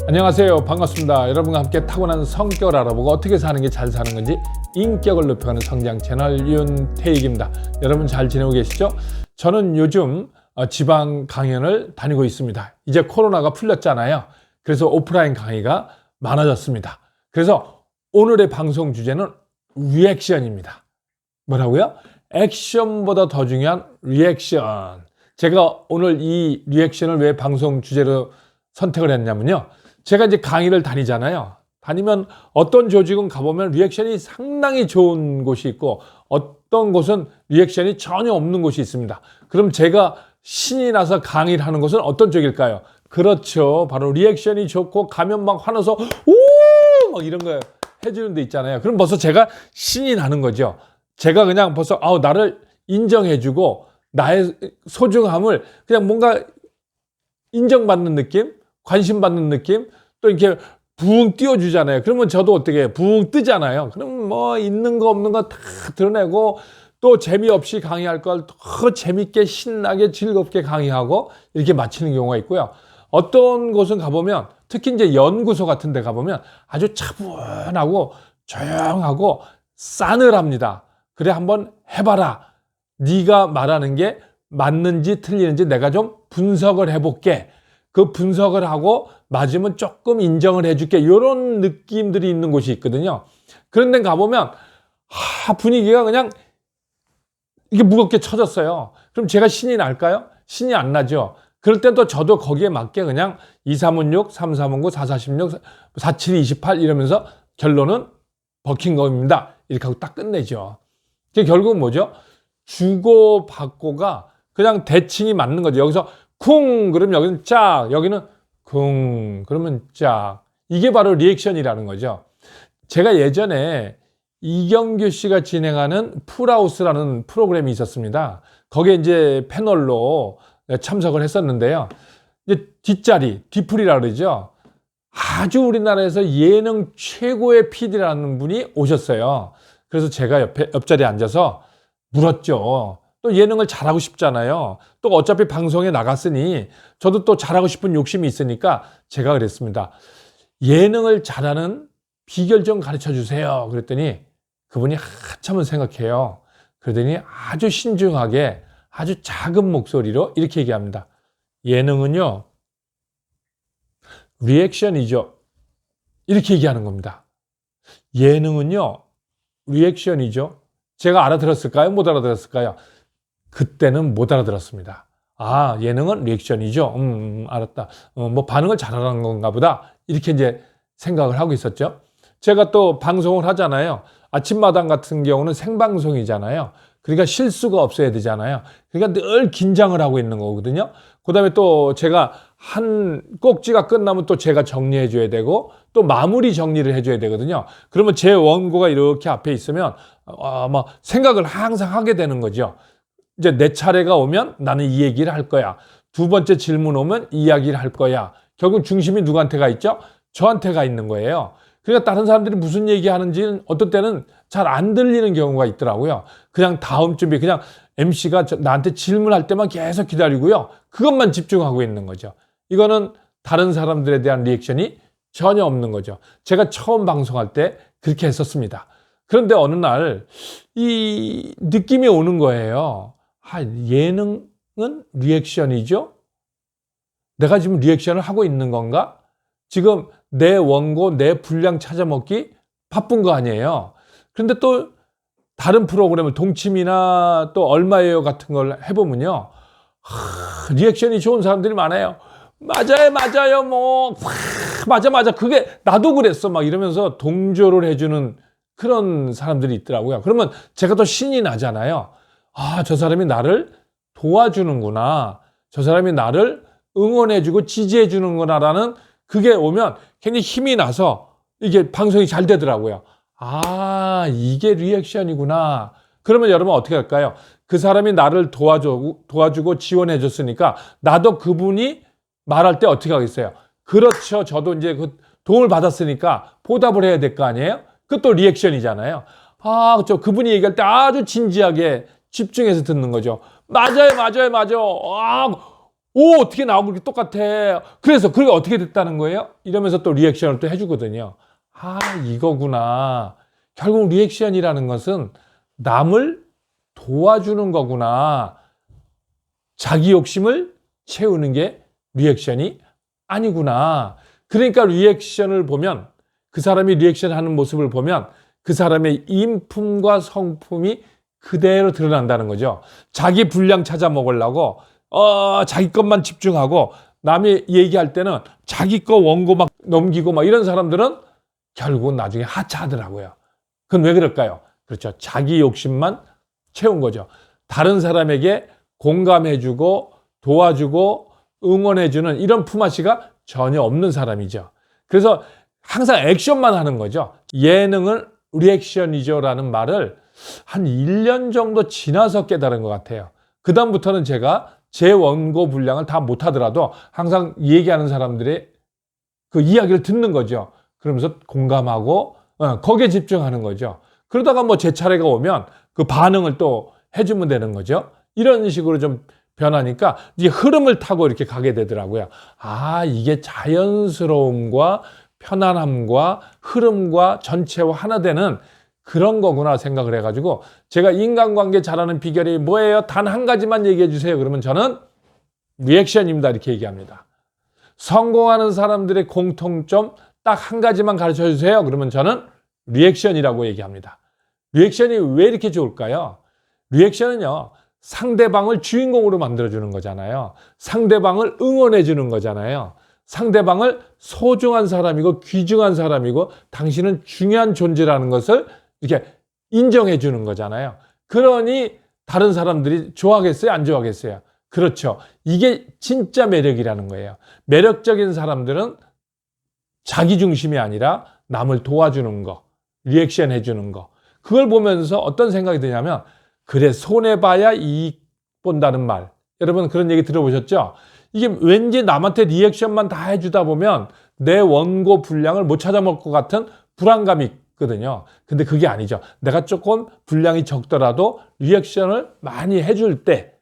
안녕하세요. 반갑습니다. 여러분과 함께 타고난 성격을 알아보고 어떻게 사는 게 잘 사는 건지 인격을 높여가는 성장 채널 윤태익입니다. 여러분 잘 지내고 계시죠? 저는 요즘 지방 강연을 다니고 있습니다. 이제 코로나가 풀렸잖아요. 그래서 오프라인 강의가 많아졌습니다. 그래서 오늘의 방송 주제는 리액션입니다. 뭐라고요? 액션보다 더 중요한 리액션. 제가 오늘 이 리액션을 왜 방송 주제로 선택을 했냐면요. 제가 이제 강의를 다니잖아요. 다니면 어떤 조직은 가보면 리액션이 상당히 좋은 곳이 있고 어떤 곳은 리액션이 전혀 없는 곳이 있습니다. 그럼 제가 신이 나서 강의를 하는 곳은 어떤 쪽일까요? 그렇죠. 바로 리액션이 좋고 가면 막 화나서 오! 막 이런 거 해주는 데 있잖아요. 그럼 벌써 제가 신이 나는 거죠. 제가 그냥 벌써 나를 인정해주고 나의 소중함을 그냥 뭔가 인정받는 느낌? 관심 받는 느낌? 또 이렇게 붕 띄워주잖아요. 그러면 저도 어떻게 붕 뜨잖아요. 그럼 뭐 있는 거 없는 거 다 드러내고 또 재미없이 강의할 걸 더 재밌게 신나게 즐겁게 강의하고 이렇게 마치는 경우가 있고요. 어떤 곳은 가보면 특히 이제 연구소 같은 데 가보면 아주 차분하고 조용하고 싸늘합니다. 그래 한번 해봐라. 네가 말하는 게 맞는지 틀리는지 내가 좀 분석을 해볼게. 그 분석을 하고 맞으면 조금 인정을 해줄게. 이런 느낌들이 있는 곳이 있거든요. 그런 데 가보면 분위기가 그냥 이게 무겁게 쳐졌어요. 그럼 제가 신이 날까요? 신이 안 나죠. 그럴 땐 또 저도 거기에 맞게 그냥 2, 3은 6, 3, 3은 9, 4, 4, 16, 4, 7, 28 이러면서 결론은 버킹엄입니다. 이렇게 하고 딱 끝내죠. 결국은 뭐죠? 주고받고가 그냥 대칭이 맞는 거죠. 여기서 쿵 그러면 여기는 짝, 여기는 쿵 그러면 짝. 이게 바로 리액션이라는 거죠. 제가 예전에 이경규 씨가 진행하는 풀하우스라는 프로그램이 있었습니다. 거기에 이제 패널로 참석을 했었는데요. 이제 뒷자리, 뒤풀이라 그러죠. 아주 우리나라에서 예능 최고의 PD라는 분이 오셨어요. 그래서 제가 옆자리에 앉아서 물었죠. 또 예능을 잘하고 싶잖아요. 또 어차피 방송에 나갔으니 저도 또 잘하고 싶은 욕심이 있으니까 제가 그랬습니다. 예능을 잘하는 비결 좀 가르쳐 주세요. 그랬더니 그분이 한참을 생각해요. 그러더니 아주 신중하게 아주 작은 목소리로 이렇게 얘기합니다. 예능은요, 리액션이죠. 이렇게 얘기하는 겁니다. 예능은요, 리액션이죠. 제가 알아들었을까요? 못 알아들었을까요? 그때는 못 알아들었습니다. 예능은 리액션이죠. 알았다. 뭐 반응을 잘하는 건가 보다. 이렇게 이제 생각을 하고 있었죠. 제가 또 방송을 하잖아요. 아침마당 같은 경우는 생방송이잖아요. 그러니까 실수가 없어야 되잖아요. 그러니까 늘 긴장을 하고 있는 거거든요. 그 다음에 또 제가 한 꼭지가 끝나면 또 제가 정리해 줘야 되고 또 마무리 정리를 해줘야 되거든요. 그러면 제 원고가 이렇게 앞에 있으면 생각을 항상 하게 되는 거죠. 이제 내 차례가 오면 나는 이 얘기를 할 거야. 두 번째 질문 오면 이 이야기를 할 거야. 결국 중심이 누구한테 가 있죠? 저한테 가 있는 거예요. 그러니까 다른 사람들이 무슨 얘기하는지는 어떤 때는 잘 안 들리는 경우가 있더라고요. 그냥 다음 준비, 그냥 MC가 나한테 질문할 때만 계속 기다리고요. 그것만 집중하고 있는 거죠. 이거는 다른 사람들에 대한 리액션이 전혀 없는 거죠. 제가 처음 방송할 때 그렇게 했었습니다. 그런데 어느 날 이 느낌이 오는 거예요. 예능은 리액션이죠? 내가 지금 리액션을 하고 있는 건가? 지금 내 원고, 내 분량 찾아먹기 바쁜 거 아니에요? 그런데 또 다른 프로그램을 동침이나 또 얼마예요 같은 걸 해보면요. 리액션이 좋은 사람들이 많아요. 맞아요, 맞아. 그게 나도 그랬어. 막 이러면서 동조를 해주는 그런 사람들이 있더라고요. 그러면 제가 더 신이 나잖아요. 저 사람이 나를 도와주는구나. 저 사람이 나를 응원해주고 지지해주는구나라는 그게 오면 굉장히 힘이 나서 이게 방송이 잘 되더라고요. 이게 리액션이구나. 그러면 여러분 어떻게 할까요? 그 사람이 나를 도와주고 지원해줬으니까 나도 그분이 말할 때 어떻게 하겠어요? 그렇죠. 저도 이제 그 도움을 받았으니까 보답을 해야 될 거 아니에요? 그것도 리액션이잖아요. 그렇죠. 그분이 얘기할 때 아주 진지하게 집중해서 듣는 거죠. 맞아요. 오, 어떻게 나오고 그렇게 똑같아. 그래서 그게 어떻게 됐다는 거예요? 이러면서 또 리액션을 또 해주거든요. 아, 이거구나. 결국 리액션이라는 것은 남을 도와주는 거구나. 자기 욕심을 채우는 게 리액션이 아니구나. 그러니까 리액션을 보면, 그 사람이 리액션 하는 모습을 보면 그 사람의 인품과 성품이 그대로 드러난다는 거죠. 자기 분량 찾아 먹으려고 자기 것만 집중하고 남이 얘기할 때는 자기 거 원고 막 넘기고 막 이런 사람들은 결국은 나중에 하차하더라고요. 그건 왜 그럴까요? 그렇죠. 자기 욕심만 채운 거죠. 다른 사람에게 공감해주고 도와주고 응원해주는 이런 품앗이가 전혀 없는 사람이죠. 그래서 항상 액션만 하는 거죠. 예능은 리액션이죠라는 말을 한 1년 정도 지나서 깨달은 것 같아요. 그다음부터는 제가 제 원고 분량을 다 못하더라도 항상 얘기하는 사람들의 그 이야기를 듣는 거죠. 그러면서 공감하고 거기에 집중하는 거죠. 그러다가 뭐 제 차례가 오면 그 반응을 또 해주면 되는 거죠. 이런 식으로 좀 변하니까 이제 흐름을 타고 이렇게 가게 되더라고요. 아, 이게 자연스러움과 편안함과 흐름과 전체와 하나 되는 그런 거구나 생각을 해가지고 제가 인간관계 잘하는 비결이 뭐예요? 단 한 가지만 얘기해 주세요. 그러면 저는 리액션입니다. 이렇게 얘기합니다. 성공하는 사람들의 공통점 딱 한 가지만 가르쳐 주세요. 그러면 저는 리액션이라고 얘기합니다. 리액션이 왜 이렇게 좋을까요? 리액션은요, 상대방을 주인공으로 만들어주는 거잖아요. 상대방을 응원해주는 거잖아요. 상대방을 소중한 사람이고 귀중한 사람이고 당신은 중요한 존재라는 것을 이렇게 인정해주는 거잖아요. 그러니 다른 사람들이 좋아하겠어요? 안 좋아하겠어요? 그렇죠. 이게 진짜 매력이라는 거예요. 매력적인 사람들은 자기 중심이 아니라 남을 도와주는 거, 리액션 해주는 거. 그걸 보면서 어떤 생각이 드냐면, 그래, 손해봐야 이익 본다는 말. 여러분 그런 얘기 들어보셨죠? 이게 왠지 남한테 리액션만 다 해주다 보면 내 원고 분량을 못 찾아먹을 것 같은 불안감이 있거든요. 근데 그게 아니죠. 내가 조금 분량이 적더라도 리액션을 많이 해줄 때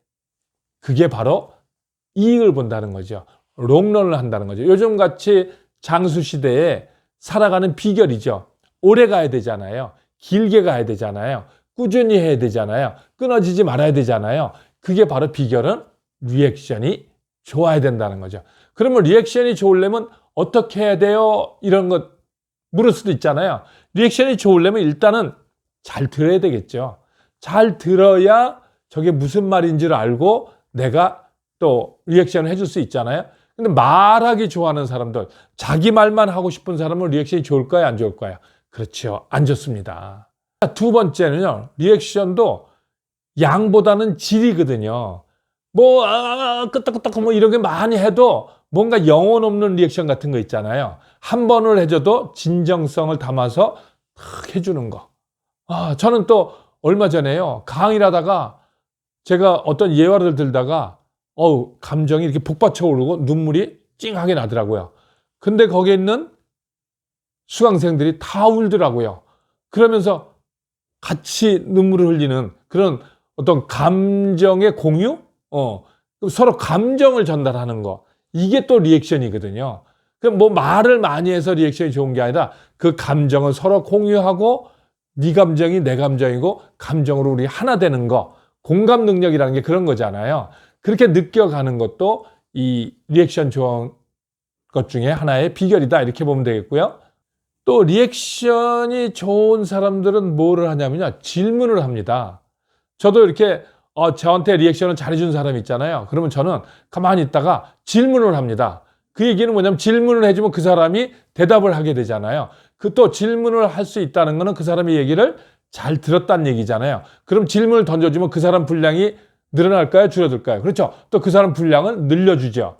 그게 바로 이익을 본다는 거죠. 롱런을 한다는 거죠. 요즘같이 장수시대에 살아가는 비결이죠. 오래 가야 되잖아요. 길게 가야 되잖아요. 꾸준히 해야 되잖아요. 끊어지지 말아야 되잖아요. 그게 바로 비결은 리액션이 좋아야 된다는 거죠. 그러면 리액션이 좋으려면 어떻게 해야 돼요? 이런 것 물을 수도 있잖아요. 리액션이 좋으려면 일단은 잘 들어야 되겠죠. 잘 들어야 저게 무슨 말인지를 알고 내가 또 리액션을 해줄 수 있잖아요. 근데 말하기 좋아하는 사람들, 자기 말만 하고 싶은 사람은 리액션이 좋을까요? 안 좋을까요? 그렇죠. 안 좋습니다. 두 번째는요, 리액션도 양보다는 질이거든요. 뭐, 끄떡끄떡 뭐 이런 게 많이 해도 뭔가 영혼 없는 리액션 같은 거 있잖아요. 한 번을 해줘도 진정성을 담아서 탁 해주는 거. 저는 또 얼마 전에요, 강의를 하다가 제가 어떤 예화를 들다가 감정이 이렇게 복받쳐 오르고 눈물이 찡하게 나더라고요. 근데 거기에 있는 수강생들이 다 울더라고요. 그러면서 같이 눈물을 흘리는 그런 어떤 감정의 공유? 서로 감정을 전달하는 거. 이게 또 리액션이거든요. 그럼 뭐 말을 많이 해서 리액션이 좋은 게 아니라 그 감정을 서로 공유하고 네 감정이 내 감정이고 감정으로 우리 하나 되는 거. 공감 능력이라는 게 그런 거잖아요. 그렇게 느껴가는 것도 이 리액션 좋은 것 중에 하나의 비결이다. 이렇게 보면 되겠고요. 또 리액션이 좋은 사람들은 뭐를 하냐면요, 질문을 합니다. 저도 이렇게 저한테 리액션을 잘해준 사람 있잖아요. 그러면 저는 가만히 있다가 질문을 합니다. 그 얘기는 뭐냐면 질문을 해주면 그 사람이 대답을 하게 되잖아요. 그 또 질문을 할 수 있다는 거는 그 사람의 얘기를 잘 들었다는 얘기잖아요. 그럼 질문을 던져주면 그 사람 분량이 늘어날까요? 줄어들까요? 그렇죠. 또 그 사람 분량을 늘려주죠.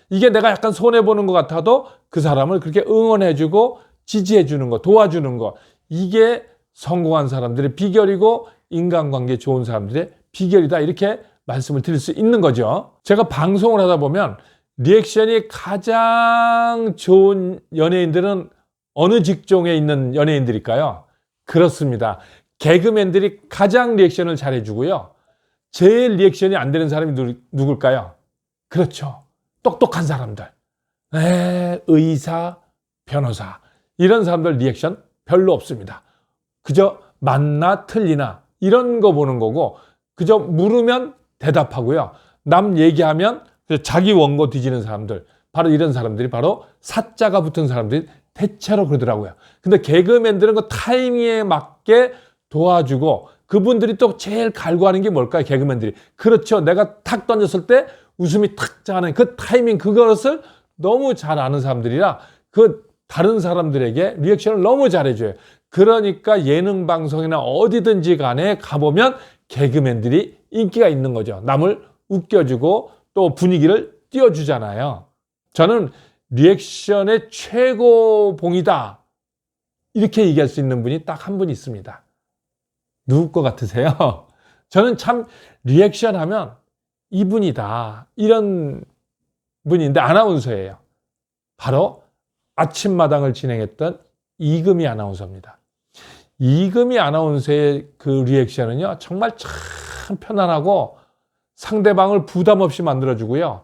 이게 내가 약간 손해보는 것 같아도 그 사람을 그렇게 응원해주고 지지해주는 거, 도와주는 거. 이게 성공한 사람들의 비결이고 인간관계 좋은 사람들의 비결이다. 이렇게 말씀을 드릴 수 있는 거죠. 제가 방송을 하다 보면 리액션이 가장 좋은 연예인들은 어느 직종에 있는 연예인들일까요? 그렇습니다. 개그맨들이 가장 리액션을 잘해주고요. 제일 리액션이 안 되는 사람이 누굴까요? 그렇죠. 똑똑한 사람들, 의사, 변호사 이런 사람들 리액션 별로 없습니다. 그저 맞나 틀리나 이런 거 보는 거고 그저 물으면 대답하고요. 남 얘기하면 자기 원고 뒤지는 사람들 바로 이런 사람들이 바로 사자가 붙은 사람들이 대체로 그러더라고요. 근데 개그맨들은 그 타이밍에 맞게 도와주고 그분들이 또 제일 갈구하는 게 뭘까요? 개그맨들이. 그렇죠. 내가 탁 던졌을 때 웃음이 탁 자는 그 타이밍 그것을 너무 잘 아는 사람들이라 그 다른 사람들에게 리액션을 너무 잘해줘요. 그러니까 예능 방송이나 어디든지 간에 가보면 개그맨들이 인기가 있는 거죠. 남을 웃겨주고 또 분위기를 띄워주잖아요. 저는 리액션의 최고봉이다 이렇게 얘기할 수 있는 분이 딱 한 분 있습니다. 누구 것 같으세요? 저는 참 리액션 하면 이분이다 이런 분인데 아나운서예요. 바로 아침마당을 진행했던 이금희 아나운서입니다. 이금희 아나운서의 그 리액션은요 정말 참 편안하고 상대방을 부담 없이 만들어주고요.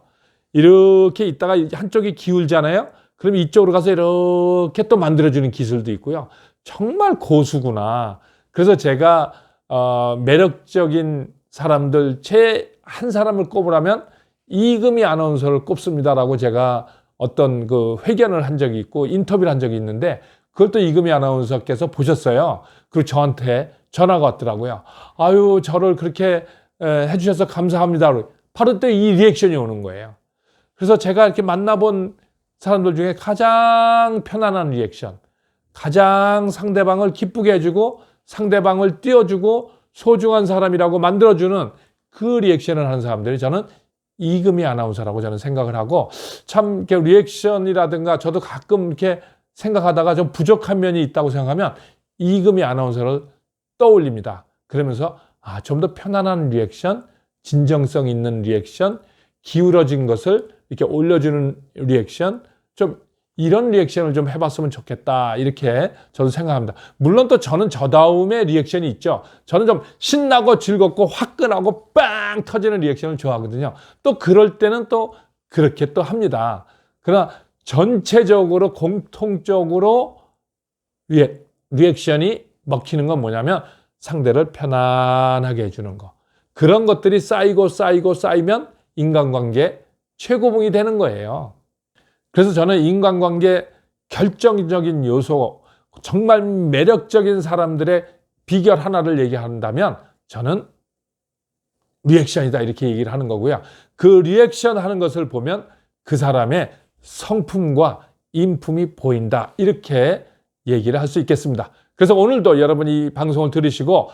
이렇게 있다가 한쪽이 기울잖아요. 그럼 이쪽으로 가서 이렇게 또 만들어주는 기술도 있고요. 정말 고수구나. 그래서 제가 매력적인 사람들 한 사람을 꼽으라면 이금희 아나운서를 꼽습니다라고 제가 어떤 그 회견을 한 적이 있고 인터뷰를 한 적이 있는데 그걸 또 이금희 아나운서께서 보셨어요. 그리고 저한테 전화가 왔더라고요. 아유 저를 그렇게 해주셔서 감사합니다. 바로 또 이 리액션이 오는 거예요. 그래서 제가 이렇게 만나본 사람들 중에 가장 편안한 리액션, 가장 상대방을 기쁘게 해주고 상대방을 띄워주고 소중한 사람이라고 만들어주는 그 리액션을 하는 사람들이 저는 이금희 아나운서라고 저는 생각을 하고 참 이렇게 리액션이라든가 저도 가끔 이렇게 생각하다가 좀 부족한 면이 있다고 생각하면 이금희 아나운서를 떠올립니다. 그러면서 좀 더 편안한 리액션, 진정성 있는 리액션, 기울어진 것을 이렇게 올려주는 리액션, 좀 이런 리액션을 좀 해봤으면 좋겠다 이렇게 저도 생각합니다. 물론 또 저는 저다움의 리액션이 있죠. 저는 좀 신나고 즐겁고 화끈하고 빵 터지는 리액션을 좋아하거든요. 또 그럴 때는 또 그렇게 또 합니다. 그러나 전체적으로 공통적으로 리액션이 먹히는 건 뭐냐면 상대를 편안하게 해주는 거. 그런 것들이 쌓이면 인간관계 최고봉이 되는 거예요. 그래서 저는 인간관계 결정적인 요소, 정말 매력적인 사람들의 비결 하나를 얘기한다면 저는 리액션이다 이렇게 얘기를 하는 거고요. 그 리액션 하는 것을 보면 그 사람의 성품과 인품이 보인다 이렇게 얘기를 할 수 있겠습니다. 그래서 오늘도 여러분이 이 방송을 들으시고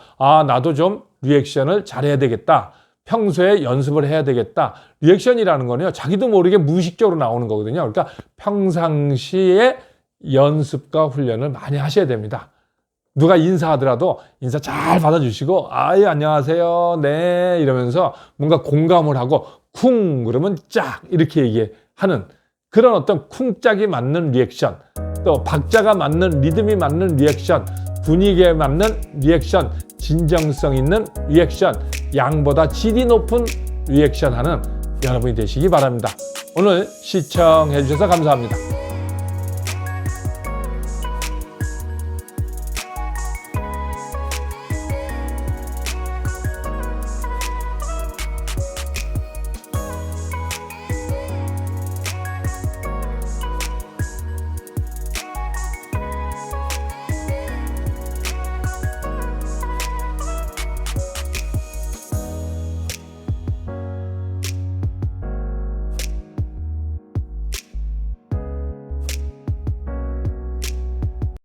나도 좀 리액션을 잘해야 되겠다. 평소에 연습을 해야 되겠다. 리액션이라는 거는요. 자기도 모르게 무의식적으로 나오는 거거든요. 그러니까 평상시에 연습과 훈련을 많이 하셔야 됩니다. 누가 인사하더라도 인사 잘 받아주시고 예, 안녕하세요. 네 이러면서 뭔가 공감을 하고 쿵 그러면 짝 이렇게 얘기하는 그런 어떤 쿵짝이 맞는 리액션 또 박자가 맞는 리듬이 맞는 리액션 분위기에 맞는 리액션 진정성 있는 리액션 양보다 질이 높은 리액션 하는 여러분이 되시기 바랍니다. 오늘 시청해 주셔서 감사합니다.